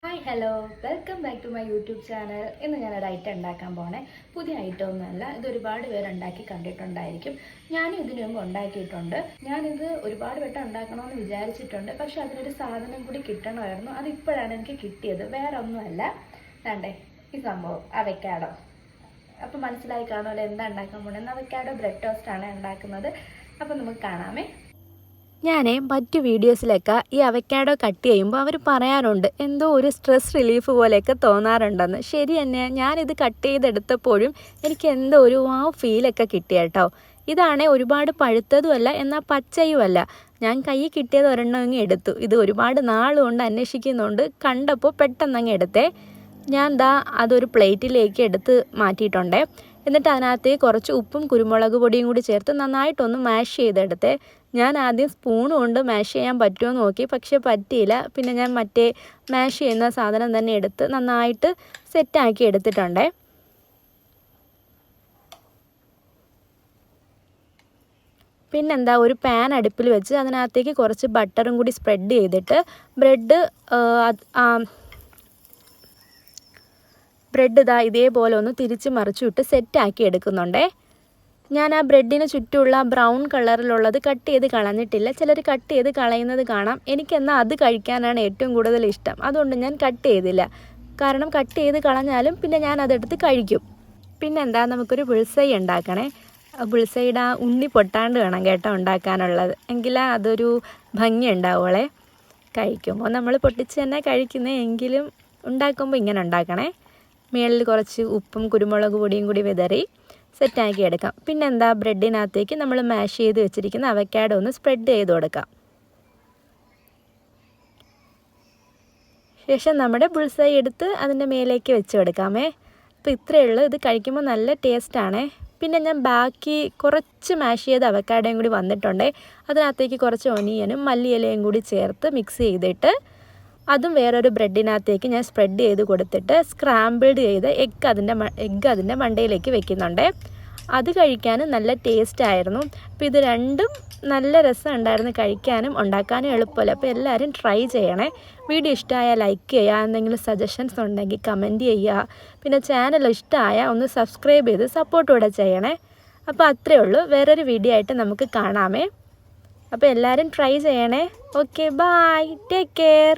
Hi hello welcome back to my YouTube channel. ഇന്ന് ഞാനൊരു item ഉണ്ടാക്കാൻ പോണേ. പുതിയ ഐറ്റം ഒന്നുമല്ല, ഇത് ഒരുപാട് പേര് ഉണ്ടാക്കി കണ്ടിട്ടുണ്ടായിരിക്കും. ഞാനും ഇതിനു മുമ്പ് ഉണ്ടാക്കിയിട്ടുണ്ട്. ഞാനിത് ഒരുപാട് വട്ടം ഉണ്ടാക്കണമെന്ന് വിചാരിച്ചിട്ടുണ്ട്, പക്ഷെ അതിനൊരു സാധനം കൂടി കിട്ടണമായിരുന്നു. അതിപ്പോഴാണ് എനിക്ക് കിട്ടിയത്. വേറെ ഒന്നുമല്ല, വേണ്ടേ ഈ സംഭവം അവക്കാഡോ. അപ്പോൾ മനസ്സിലായി കാണുമല്ലോ എന്താ ഉണ്ടാക്കാൻ പോണെന്ന്. അവക്കാഡോ ബ്രെഡ് ടോസ്റ്റ് ആണ് ഉണ്ടാക്കുന്നത്. അപ്പോൾ നമുക്ക് കാണാമേ. ഞാൻ മറ്റു വീഡിയോസിലൊക്കെ ഈ അവക്കാഡോ കട്ട് ചെയ്യുമ്പോൾ അവർ പറയാറുണ്ട് എന്തോ ഒരു സ്ട്രെസ് റിലീഫ് പോലെയൊക്കെ തോന്നാറുണ്ടെന്ന്. ശരി തന്നെ, ഞാനിത് കട്ട് ചെയ്തെടുത്തപ്പോഴും എനിക്ക് എന്തോ ഒരു ഫീലൊക്കെ കിട്ടിയ ഇതാണേ ഒരുപാട് പഴുത്തതുമല്ല എന്നാൽ പച്ചയുമല്ല. ഞാൻ കൈ കിട്ടിയത് ഒരെണ്ണം എടുത്തു. ഇത് ഒരുപാട് നാളുകൊണ്ട് അന്വേഷിക്കുന്നുണ്ട്, കണ്ടപ്പോൾ പെട്ടെന്നങ്ങ് എടുത്തേ. ഞാൻ അതൊരു പ്ലേറ്റിലേക്ക് എടുത്ത് മാറ്റിയിട്ടുണ്ടേ. എന്നിട്ട് അതിനകത്ത് കുറച്ച് ഉപ്പും കുരുമുളക് പൊടിയും കൂടി ചേർത്ത് നന്നായിട്ടൊന്ന് മാഷ് ചെയ്തെടുത്തേ. ഞാൻ ആദ്യം സ്പൂൺ കൊണ്ട് മാഷ് ചെയ്യാൻ പറ്റുമോ നോക്കി, പക്ഷെ പറ്റിയില്ല. പിന്നെ ഞാൻ മറ്റേ മാഷ് ചെയ്യുന്ന സാധനം തന്നെ എടുത്ത് നന്നായിട്ട് സെറ്റാക്കി എടുത്തിട്ടുണ്ടേ. പിന്നെന്താ, ഒരു പാൻ അടുപ്പിൽ വെച്ച് അതിനകത്തേക്ക് കുറച്ച് ബട്ടറും കൂടി സ്പ്രെഡ് ചെയ്തിട്ട് ബ്രെഡ് ഇതേപോലെ ഒന്ന് തിരിച്ച് മറിച്ചു വിട്ട് സെറ്റാക്കി എടുക്കുന്നുണ്ടേ. ഞാൻ ആ ബ്രെഡിന് ചുറ്റുമുള്ള ബ്രൗൺ കളറിലുള്ളത് കട്ട് ചെയ്ത് കളഞ്ഞിട്ടില്ല. ചിലർ കട്ട് ചെയ്ത് കളയുന്നത് കാണാം. എനിക്കെന്നാൽ അത് കഴിക്കാനാണ് ഏറ്റവും കൂടുതൽ ഇഷ്ടം. അതുകൊണ്ട് ഞാൻ കട്ട് ചെയ്തില്ല. കാരണം കട്ട് ചെയ്ത് കളഞ്ഞാലും പിന്നെ ഞാൻ അതെടുത്ത് കഴിക്കും. പിന്നെന്താ, നമുക്കൊരു ബുൾസൈ ഉണ്ടാക്കണേ. ബുൾസൈയുടെ ഉണ്ണി പൊട്ടാണ്ട് വേണം കേട്ടോ ഉണ്ടാക്കാനുള്ളത്. എങ്കിലാ അതൊരു ഭംഗി ഉണ്ടാവുള്ളേ. കഴിക്കുമ്പോൾ നമ്മൾ പൊട്ടിച്ച് തന്നെ കഴിക്കുന്നത്, എങ്കിലും ഉണ്ടാക്കുമ്പോൾ ഇങ്ങനെ ഉണ്ടാക്കണേ. മേളിൽ കുറച്ച് ഉപ്പും കുരുമുളക് പൊടിയും കൂടി വിതറി സെറ്റാക്കി എടുക്കാം. പിന്നെന്താ, ബ്രെഡിനകത്തേക്ക് നമ്മൾ മാഷ് ചെയ്ത് വെച്ചിരിക്കുന്ന അവക്കാഡോ ഒന്ന് സ്പ്രെഡ് ചെയ്ത് കൊടുക്കാം. ശേഷം നമ്മുടെ ബുൾസൈ എടുത്ത് അതിൻ്റെ മേലേക്ക് വെച്ച് കൊടുക്കാമേ. അപ്പോൾ ഇത്രയേ ഉള്ളൂ. ഇത് കഴിക്കുമ്പോൾ നല്ല ടേസ്റ്റാണേ. പിന്നെ ഞാൻ ബാക്കി കുറച്ച് മാഷ് ചെയ്ത് അവക്കാഡോയും കൂടി വന്നിട്ടുണ്ടേ. അതിനകത്തേക്ക് കുറച്ച് ഒനിയനും മല്ലിയിലയും കൂടി ചേർത്ത് മിക്സ് ചെയ്തിട്ട് അതും വേറൊരു ബ്രെഡിനകത്തേക്ക് ഞാൻ സ്പ്രെഡ് ചെയ്ത് കൊടുത്തിട്ട് സ്ക്രാമ്പിൾഡ് ചെയ്ത് എഗ്ഗ് അതിൻ്റെ മണ്ടയിലേക്ക് വെക്കുന്നുണ്ട്. അത് കഴിക്കാനും നല്ല ടേസ്റ്റ് ആയിരുന്നു. അപ്പോൾ ഇത് രണ്ടും നല്ല രസം ഉണ്ടായിരുന്നു, കഴിക്കാനും ഉണ്ടാക്കാനും എളുപ്പമല്ല. അപ്പോൾ എല്ലാവരും ട്രൈ ചെയ്യണേ. വീഡിയോ ഇഷ്ടമായാൽ ലൈക്ക് ചെയ്യുക, എന്തെങ്കിലും സജഷൻസ് ഉണ്ടെങ്കിൽ കമൻറ്റ് ചെയ്യുക. പിന്നെ ചാനൽ ഇഷ്ടമായാൽ ഒന്ന് സബ്സ്ക്രൈബ് ചെയ്ത് സപ്പോർട്ട് കൂടെ ചെയ്യണേ. അപ്പോൾ അത്രയേ ഉള്ളൂ. വേറൊരു വീഡിയോ ആയിട്ട് നമുക്ക് കാണാമേ. അപ്പോൾ എല്ലാവരും ട്രൈ ചെയ്യണേ. Okay, bye, take care.